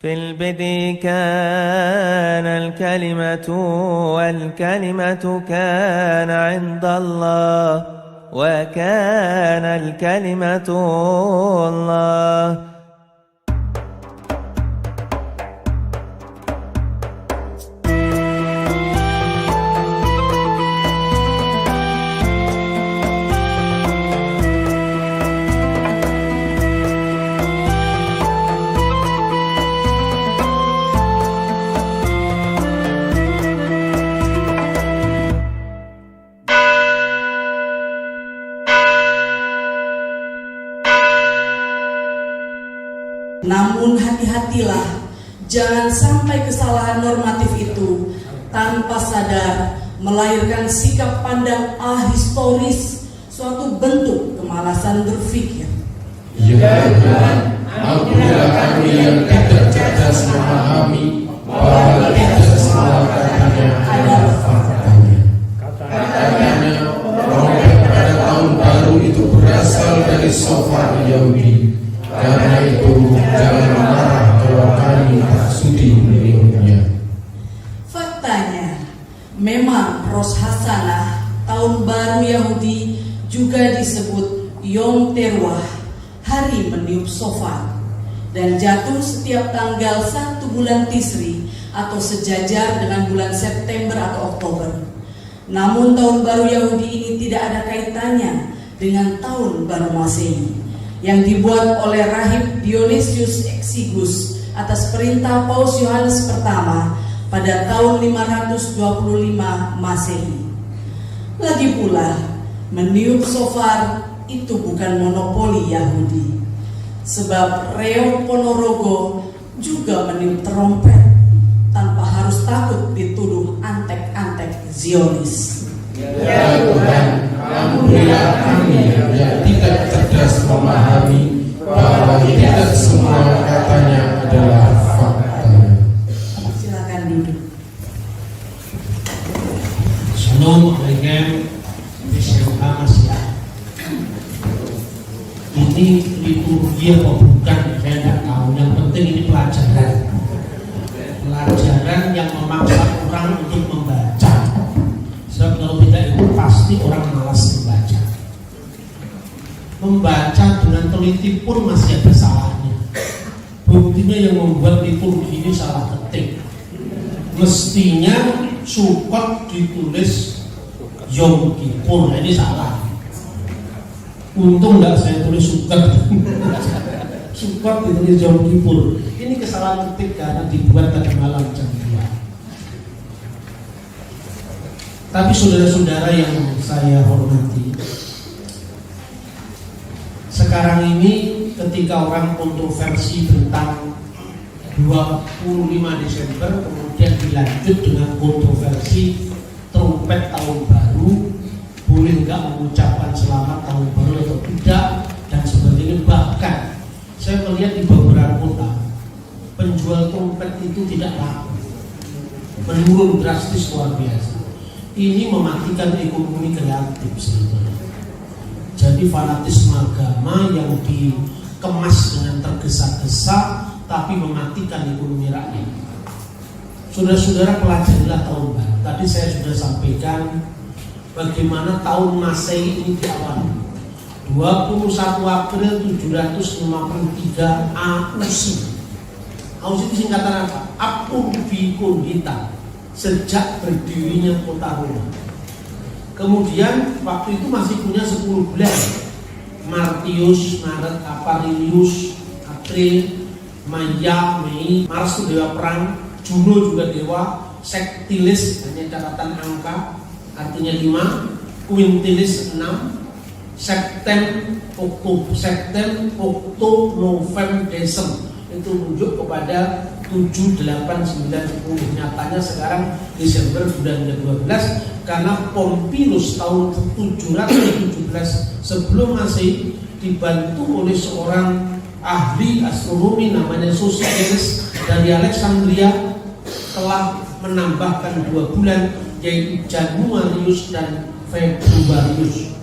في البدء كان الكلمة والكلمة كان عند الله وكان الكلمة الله. Namun hati-hatilah, jangan sampai kesalahan normatif itu tanpa sadar melahirkan sikap pandang ahistoris, suatu bentuk kemalasan berpikir. Ya Tuhan, ampunilah kami yang tidak cerdas memahami bahwa tidak semua katanya adalah faktanya. Katanya, trompet pada tahun baru itu berasal dari shofar Yahudi. Karena itu jangan marah kalau kami tak sudi meniupnya. Faktanya, memang Rosh Hashanah, tahun baru Yahudi, juga disebut Yom Teruah, hari meniup shofar, dan jatuh setiap tanggal 1 bulan Tisri atau sejajar dengan bulan September atau Oktober. Namun tahun baru Yahudi ini tidak ada kaitannya dengan tahun baru Masehi yang dibuat oleh Rahib Dionysius Exiguus atas perintah Paus Yohanes pertama pada tahun 525 Masehi. Lagi pula, meniup shofar itu bukan monopoli Yahudi, sebab Reo Ponorogo juga meniup trompet tanpa harus takut dituduh antek-antek Zionis. Ya Tuhan, ampunilah kami yang tidak cerdas memahami bahwa tidak semua katanya adalah faktanya. Silakan duduk. Shalom alaikum, bismillahirrahmanirrahim. Ini liturgi apa bukan? Saya tidak tahu. Yang penting ini pelajaran yang memaksa orang untuk membaca. Sebab kalau tidak itu pasti orang malas membaca. Membaca dengan teliti pun masih ada salahnya. Buktinya yang membuat liturgi ini salah ketik. Mestinya Sukot ditulis Yom Kippur, ini salah. Untung enggak saya tulis Sukot. Sukot ditulis Yom Kippur. Ini kesalahan ketik karena dibuat tadi malam jam 2. Tapi saudara-saudara yang saya hormati, sekarang ini ketika orang kontroversi tentang 25 Desember kemudian dilanjut dengan kontroversi trompet tahun baru, boleh nggak mengucapkan selamat tahun baru atau tidak dan sebagainya. Bahkan saya melihat di beberapa kota penjual trompet itu tidak laku, menurun drastis luar biasa. Ini mematikan ekonomi kreatif sebenarnya. Jadi fanatisme agama yang dikemas dengan tergesa-gesa tapi mematikan ekonomi rakyat. Saudara-saudara, pelajarilah tahun baru. Tadi saya sudah sampaikan bagaimana tahun Masehi ini diawali. 21 April 753 AUC. AUC itu singkatan apa? Apur Bikun Hita. Sejak berdirinya kota Roma. Kemudian waktu itu masih punya 10 bulan. Martius, Maret, Aprilius, April, Maya, Mei, Mars itu dewa perang, Juno juga dewa, Sextilis hanya catatan angka, artinya 5, Quintilis 6, Septem, Oktober, November, Desember. Itu menunjuk kepada 7, 8, 9, 10. Nyatanya sekarang Desember bulan ke-12 karena Pompilus tahun 717 sebelum Masehi dibantu oleh seorang ahli astronomi namanya Sosigenes dari Alexandria telah menambahkan 2 bulan yaitu Januarius dan Februarius.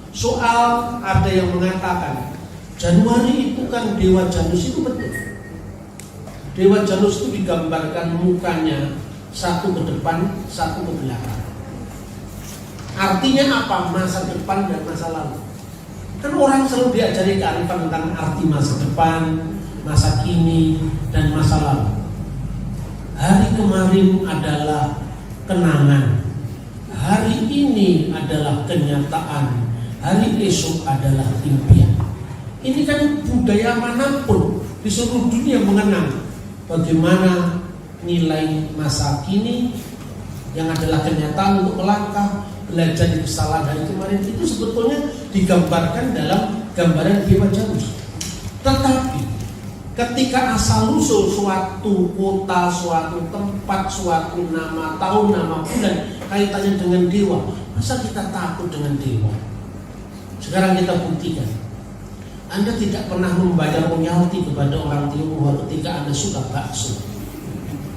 Soal ada yang mengatakan Januari itu kan dewa Janus, itu betul. Dewa Janus itu digambarkan mukanya satu ke depan, satu ke belakang. Artinya apa? Masa depan dan masa lalu. Kan orang selalu diajari kearifan tentang arti masa depan, masa kini, dan masa lalu. Hari kemarin adalah kenangan, hari ini adalah kenyataan, hari esok adalah impian. Ini kan budaya manapun di seluruh dunia mengenang bagaimana nilai masa kini yang adalah kenyataan untuk melangkah, belajar dari kesalahan hari kemarin, itu sebetulnya digambarkan dalam gambaran Dewa Janus. Tetapi ketika asal usul suatu kota, suatu tempat, suatu nama, tahun, nama, bulan kaitannya dengan dewa, masa kita takut dengan dewa? Sekarang kita buktikan. Anda tidak pernah membayar royalti kepada orang Tionghoa ketika Anda suka bakso.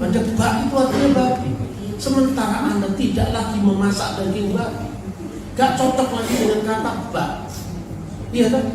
Pada bak itu artinya babi. Sementara Anda tidak lagi memasak daging babi, gak cocok lagi dengan kata bak. Iya kan?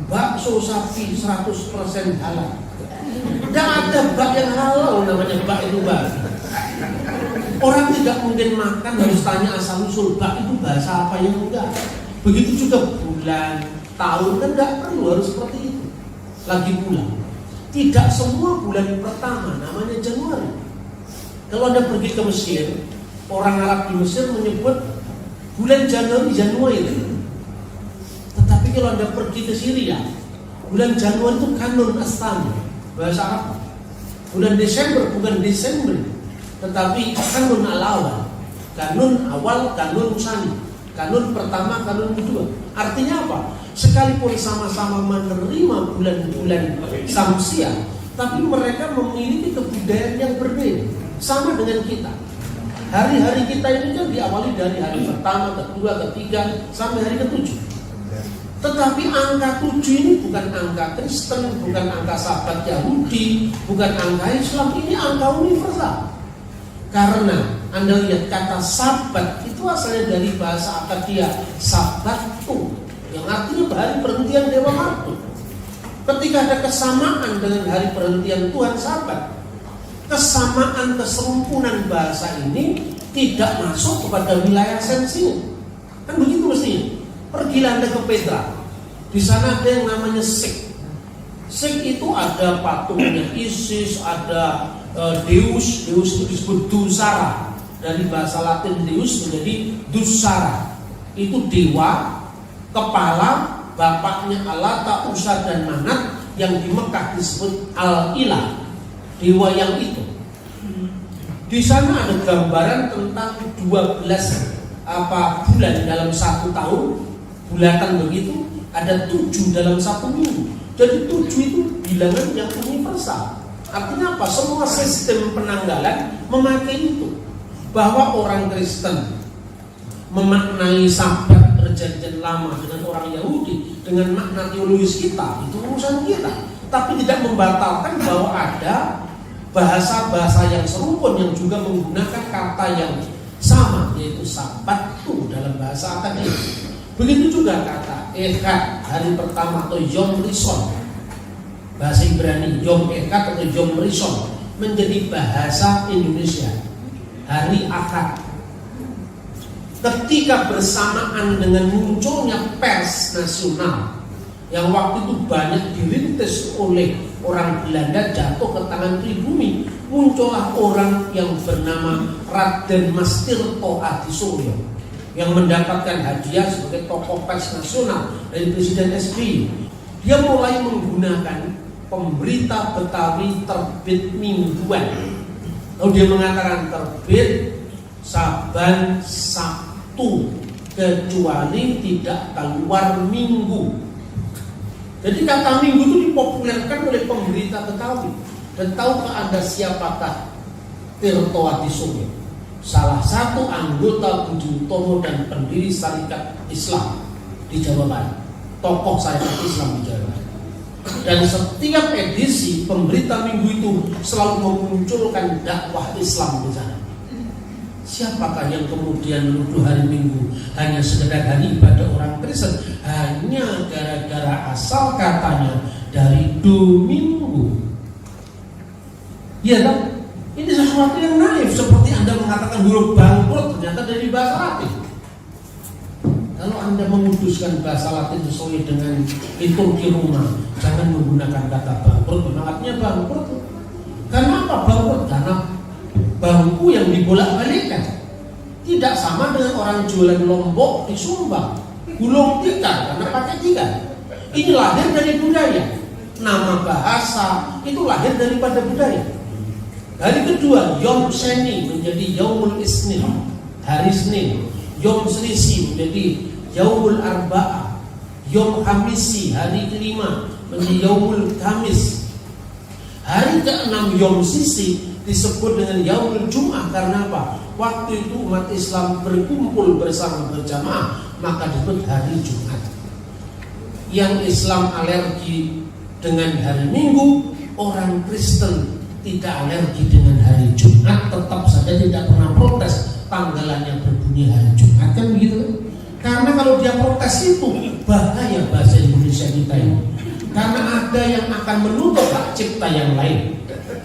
Bakso sapi 100% halal. Tidak ada bak yang halal namanya bak itu babi. Orang tidak mungkin makan harus tanya asal usul bak itu bahasa apa yang enggak. Begitu juga bulan, tahun kan tidak perlu harus seperti itu. Lagi pula, tidak semua bulan pertama namanya Januari. Kalau Anda pergi ke Mesir, orang Arab di Mesir menyebut bulan Januari. Tetapi kalau Anda pergi ke Syria, bulan Januari itu kanun Astani, bahasa Arab. Bulan Desember bukan Desember, tetapi kanun al-awal, kanun awal, kanun sani, kanun pertama, kanun kedua. Artinya apa? Sekalipun sama-sama menerima bulan-bulan Samsiah, tapi mereka memiliki kebudayaan yang berbeda. Sama dengan kita. Hari-hari kita ini kan diawali dari hari pertama, kedua, ketiga, sampai hari ke-7. Tetapi angka 7 ini bukan angka Kristen, bukan angka sahabat Yahudi, bukan angka Islam, ini angka universal. Karena Anda lihat kata sabat itu asalnya dari bahasa Akadia sabatu, yang artinya hari perhentian Dewa Marduk. Ketika ada kesamaan dengan hari perhentian Tuhan Sabat, kesamaan keserumpunan bahasa ini tidak masuk kepada wilayah sensinya. Kan begitu mestinya. Pergilah Anda ke Petra. Di sana ada yang namanya Sik. Sik itu ada patungnya Isis, ada Deus. Deus itu disebut Dusara. Dari bahasa Latin Deus menjadi Dusara. Itu dewa, kepala, bapaknya Alata, Usa dan Manat, yang di Mekah disebut Al-Ilah. Dewa yang itu. Di sana ada gambaran tentang 12 bulan dalam satu tahun, bulatan begitu, ada 7 dalam satu minggu. Jadi 7 itu bilangan yang universal. Artinya apa? Semua sistem penanggalan memakai itu. Bahwa orang Kristen memaknai Sabat perjanjian lama dengan orang Yahudi dengan makna teologis kita, itu urusan kita. Tapi tidak membatalkan bahwa ada bahasa-bahasa yang serumpun yang juga menggunakan kata yang sama, yaitu sabatu dalam bahasa akademik. Begitu juga kata Echad, hari pertama, atau Yom Rishon, bahasa Ibrani Yom Echad atau Yom Rishon, menjadi bahasa Indonesia hari Akad. Ketika bersamaan dengan munculnya pers nasional yang waktu itu banyak dirintis oleh orang Belanda, jatuh ke tangan pribumi, muncullah orang yang bernama Raden Mas Tirto Adisuryo yang mendapatkan hadiah sebagai tokoh pers nasional dari Presiden SBY. Dia mulai menggunakan pemberita Betawi terbit mingguan. Lalu dia mengatakan terbit saban Sabtu kecuali tidak keluar Minggu. Jadi kata minggu itu dipopulerkan oleh pemberita Betawi. Dan tahukah Anda siapakah Tirto Adisuryo? Salah satu anggota Budi Utomo dan pendiri Syarikat Islam di Jawa Barat. Tokoh Syarikat Islam di Jawa Barat. Dan setiap edisi pemberita minggu itu selalu memunculkan dakwah Islam di sana. Siapakah yang kemudian menuduh hari Minggu hanya sekedar hari ibadah orang Kristen, hanya gara-gara asal katanya dari Domingo? Iya kan? Ini sesuatu yang naif, seperti Anda mengatakan huruf bangkrut ternyata dari bahasa Latin. Kalau Anda menguduskan bahasa Latin sesuai dengan liturgi Roma, jangan menggunakan kata bangkrut. Artinya bangkrut. Karena apa bangkrut? Karena bangku yang dibolak-balikkan. Tidak sama dengan orang jualan lombok di Sumba, gulung tikar karena pakai tikar. Ini lahir dari budaya. Nama bahasa itu lahir daripada budaya. Hari kedua, Yom Sheni menjadi Yaumul Isnin, hari Senin. Yom Selisi menjadi Yaumul Arba'ah. Yom Khamisi, hari kelima menjadi Yaumul Khamis. Hari keenam Yom Sisi disebut dengan Yaumul Jum'ah karena apa? Waktu itu umat Islam berkumpul bersama berjamaah, maka disebut hari Jumat. Yang Islam alergi dengan hari Minggu, orang Kristen tidak alergi dengan hari Jumat, tetap saja tidak pernah protes tanggalannya berbunyi hari Jumat, kan begitu? Karena kalau dia protes itu bahaya bahasa Indonesia kita ini. Karena ada yang akan menuntut hak cipta yang lain.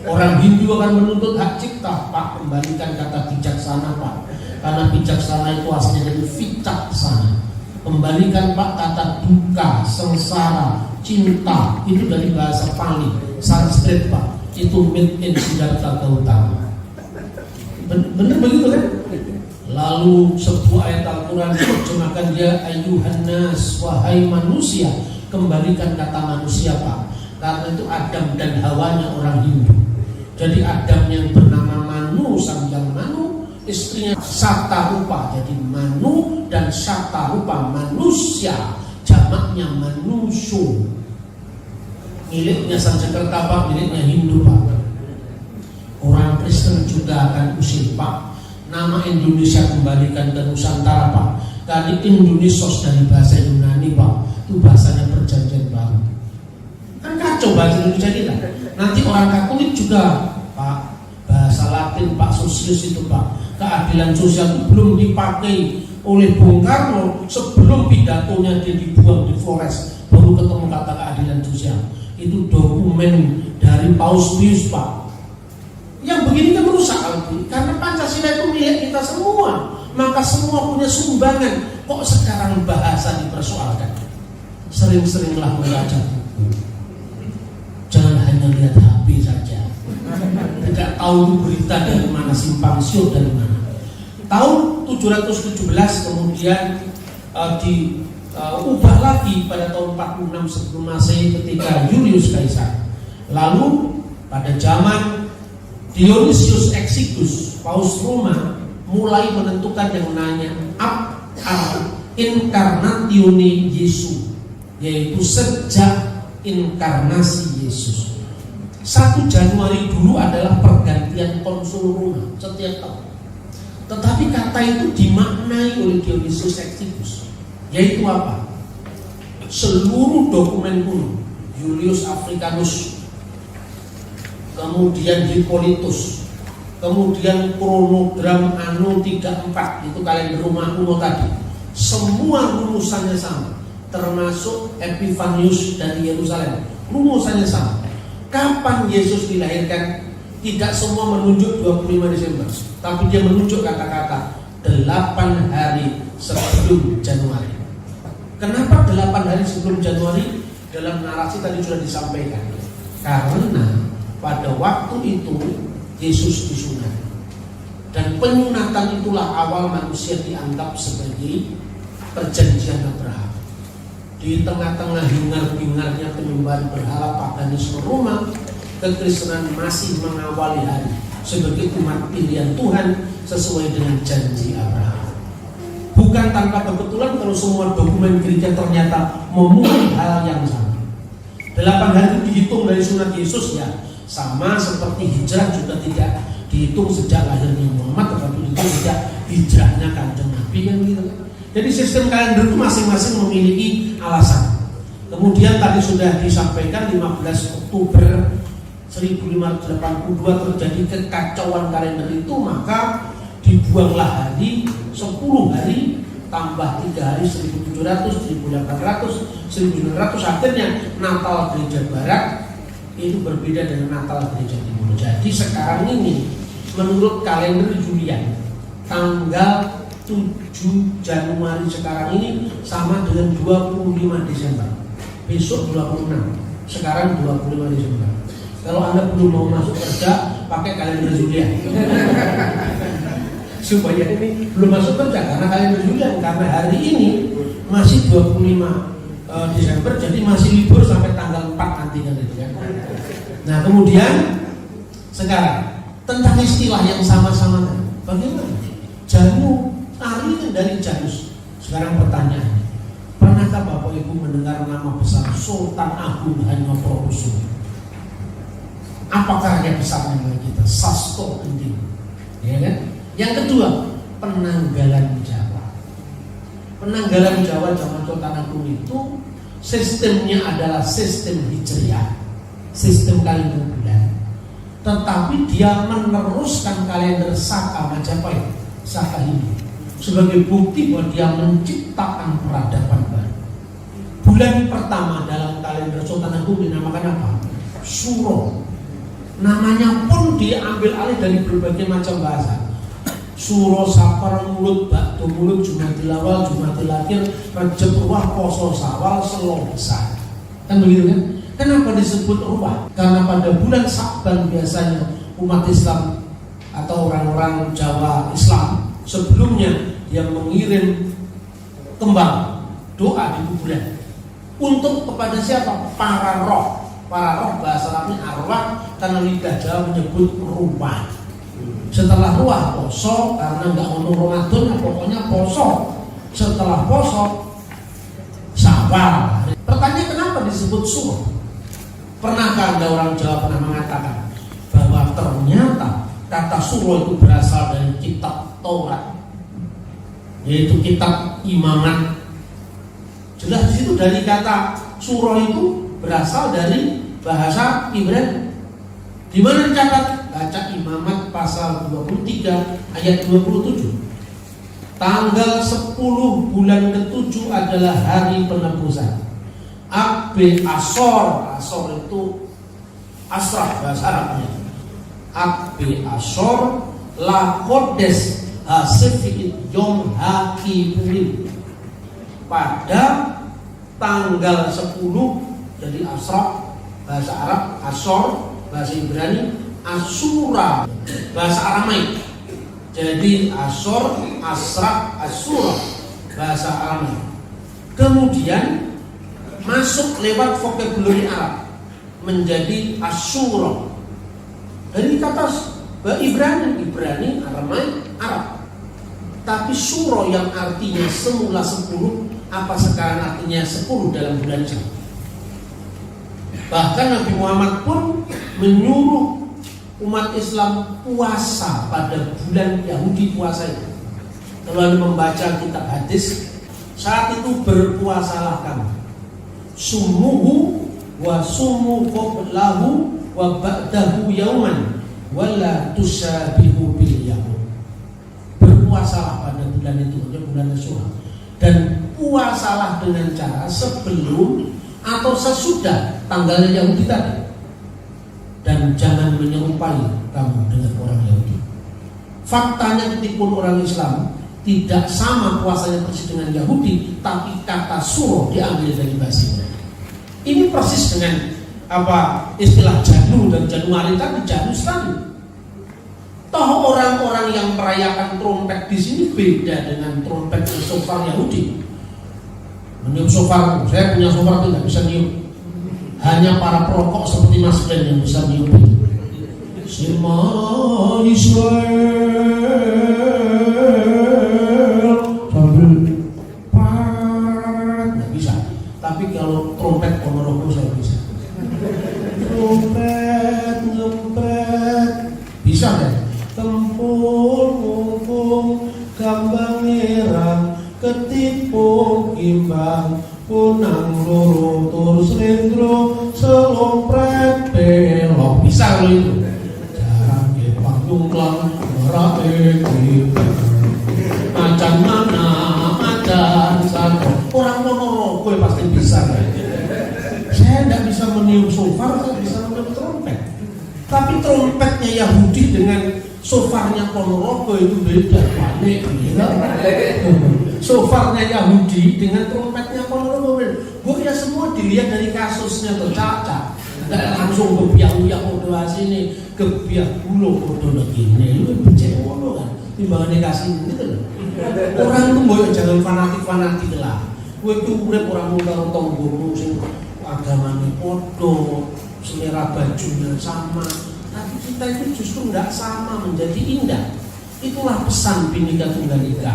Orang Hindu akan menuntut hak cipta, Pak, kembalikan kata bijaksana, Pak. Karena bijaksana itu aslinya dari vicaksana. Kembalikan, Pak, kata duka, sengsara, cinta, itu dari bahasa Pali, Sanskrit, Pak. Itu made in Siddhartha Gautama. Benar begitu kan? Lalu sebuah ayat Al-Quran diterjemahkan, ya ayuhan nas, wahai manusia. Kembalikan kata manusia, Pak. Karena itu Adam dan Hawanya orang Hindu. Jadi Adam yang bernama Manu, Sanjang Manu, istrinya Satarupa, jadi Manu dan Satarupa manusia, jamaknya Manusyu. Miliknya Sansekerta, Pak, miliknya Hindu, Pak. Orang Kristen juga akan usir, Pak. Nama Indonesia kembalikan ke Nusantara, Pak. Karena Indonesios dari bahasa Yunani, Pak, itu bahasanya perjanjian baru. Kan kacau bahasa Indonesia kita. Nanti orang Katolik juga, Pak, bahasa Latin, Pak, sosius itu, Pak. Keadilan sosial itu belum dipakai oleh Bung Karno sebelum pidatonya dia dibuang di Flores, baru ketemu kata keadilan sosial. Itu dokumen dari Paus Pius, Pak. Yang begini kan merusak karena Pancasila itu milik kita semua, maka semua punya sumbangan. Kok sekarang bahasa dipersoalkan? Sering-seringlah membaca buku. Jangan hanya lihat HP saja. Tidak tahu berita dari mana, simpang siur dari mana. Tahun 717 kemudian diubah lagi pada tahun 46 sebelum Masehi ketika Julius Caesar. Lalu pada zaman Dionysius Exiguus, Paus Roma, mulai menentukan yang namanya ab incarnatione Yesu, yaitu sejak inkarnasi Yesus. 1 Januari dulu adalah pergantian konsul Roma setiap tahun. Tetapi kata itu dimaknai oleh Dionysius Exiguus, yaitu apa? Seluruh dokumen kuno, Julius Africanus, kemudian Hippolytus, kemudian kronogram anno 34, itu kalender rumah kuno tadi, semua rumusannya sama, termasuk Epifanius dari Yerusalem, rumusannya sama. Kapan Yesus dilahirkan? Tidak semua menunjuk 25 Desember, tapi dia menunjuk kata-kata 8 hari sebelum Januari. Kenapa 8 hari sebelum Januari? Dalam narasi tadi sudah disampaikan. Karena pada waktu itu Yesus disunat, dan penyunatan itulah awal manusia dianggap sebagai perjanjian Abraham. Di tengah-tengah hingar-bingarnya penyembahan berhala paganisme Roma, kekristenan masih mengawali hari sebagai umat pilihan Tuhan sesuai dengan janji Abraham. Bukan tanpa kebetulan kalau semua dokumen gereja ternyata memuat hal yang sama. 8 hari itu dihitung dari sunat Yesus, ya sama seperti hijrah juga tidak dihitung sejak lahirnya Muhammad, tetapi dihitung sejak hijrahnya Kanjeng Nabi, kan gitu. Jadi sistem kalender itu masing-masing memiliki alasan. Kemudian tadi sudah disampaikan 15 Oktober 1582 terjadi kekacauan kalender itu, maka dibuanglah hari 10 hari tambah 3 hari 1700, 1800, 1900, akhirnya Natal gereja Barat itu berbeda dengan Natal Gereja Timur. Jadi sekarang ini menurut kalender Julian tanggal 7 Januari sekarang ini sama dengan 25 Desember. Besok 26, sekarang 25 Desember. Kalau Anda belum mau masuk kerja, pakai kalender Julian. Supaya ini belum masuk kerja karena kalender Julian, karena hari ini masih 25 Desember, jadi masih libur sampai tanggal 4 nanti kan itu kan. Nah kemudian sekarang tentang istilah yang sama-sama tadi, bagaimana? Janu, artinya dari Janus. Sekarang pertanyaannya, pernahkah Bapak Ibu mendengar nama besar Sultan Agung Hanyokrokusumo? Apa karya besarnya bagi kita? Sasto Gending, ya kan? Yang kedua, penanggalan Jawa. Penanggalan Jawa zaman Sultan Agung itu sistemnya adalah sistem Hijriah, sistem kalender bulan. Tetapi dia meneruskan kalender Saka Majapahit, Saka Hindu, sebagai bukti bahwa dia menciptakan peradaban baru. Bulan pertama dalam kalender Sultan Agung dinamakan apa? Suro. Namanya pun diambil alih dari berbagai macam bahasa. Suro, Sapar, Mulut, Bakto, Mulut, Jumatil Awal, Jumatil Akhir, Rejab, Ruah, Poso, Sawal, Selo, Besar. Kan begitu kan? Kenapa disebut Ruah? Karena pada bulan Saban biasanya umat Islam atau orang-orang Jawa Islam sebelumnya dia mengirim kembang doa di kuburan untuk kepada siapa? Para roh. Para roh bahasa Arabnya arwah, karena lidah Jawa menyebut ruah. Setelah ruah poso, karena nggak ngomong Ramadan, pokoknya poso. Setelah poso Syawal. Pertanyaan kenapa disebut suro? Pernahkah Anda orang Jawa pernah mengatakan bahwa ternyata kata suro itu berasal dari kitab Taurat, yaitu kitab Imamat. Jelas di situ dari kata suro itu berasal dari bahasa Ibrani. Di mana dicatat? Baca Imamat pasal 23 ayat 27. Tanggal 10 bulan ke-7 adalah hari penebusan. Akbe Asor, Asor itu Asrah bahasa Arabnya. Akbe Asor la Kodes Hasifit Yom Hakipurim. Pada tanggal 10, jadi Asrah bahasa Arab, Asor bahasa Ibrani, Asura bahasa Aramaik. Jadi Asor, Asrah, Asura bahasa Aramaik. Kemudian masuk lewat vocabulary Arab menjadi Asura. Dari kata Ibrani, Aramaik, Arab. Tapi suro yang artinya semula 10, apa sekarang artinya 10 dalam bulan Syawal. Bahkan Nabi Muhammad pun menyuruh umat Islam puasa pada bulan Yahudi puasa itu. Kalau Anda membaca kitab hadis, saat itu berpuasalah kamu. Sumuhu wa sumu qablahu wa ba'dahu yauman wala tusabihu bil yaum. Berpuasalah pada bulan itu, bulan Syawal. Dan puasalah dengan cara sebelum atau sesudah tanggalnya Yahudi tadi. Dan jangan menyerupai kamu dengan orang Yahudi. Faktanya ketika orang Islam tidak sama puasanya persis dengan Yahudi, tapi kata suro diambil dari bahasa Ibrani. Ini persis dengan apa istilah Janu dan Januari tadi, Janus tadi. Toh orang-orang yang merayakan trompet di sini beda dengan trompet shofar Yahudi. Meniup shofar, saya punya shofar tidak bisa niup. Hanya para perokok seperti Mas Ben yang bisa niup. Sema Israel sambil parat nggak bisa. Tapi kalau trompet Ponorogo saya bisa. Trompet ngempet bisa kan? Tempur ngungkung gambang ngerang ketipung imbang punang loro tur slendro selompret belok bisa lo itu. Jarang ke panggung klang merake macan mana macan satu orang Ponorogo pasti bisa kan? Saya tidak bisa meniup shofar, saya bisa meniup Tapi trompetnya Yahudi dengan sofarnya Ponorogo itu beda, panik ya. Sofarnya Yahudi dengan trompetnya Ponorogo beda. Gue ya semua dilihat dari kasusnya tuh Caca. Nggak langsung kebiak-biak kodo sini, kebiak bulu kodo begini. Lu becek kodo kan, timbangan dikasih gitu loh. Orang itu boleh jangan fanatik lah. Gue tuh urip orang muda tonggomu sing agamanya kodo, selera bajunya sama. Tapi kita itu justru nggak sama, menjadi indah. Itulah pesan Bhinneka Tunggal Ika.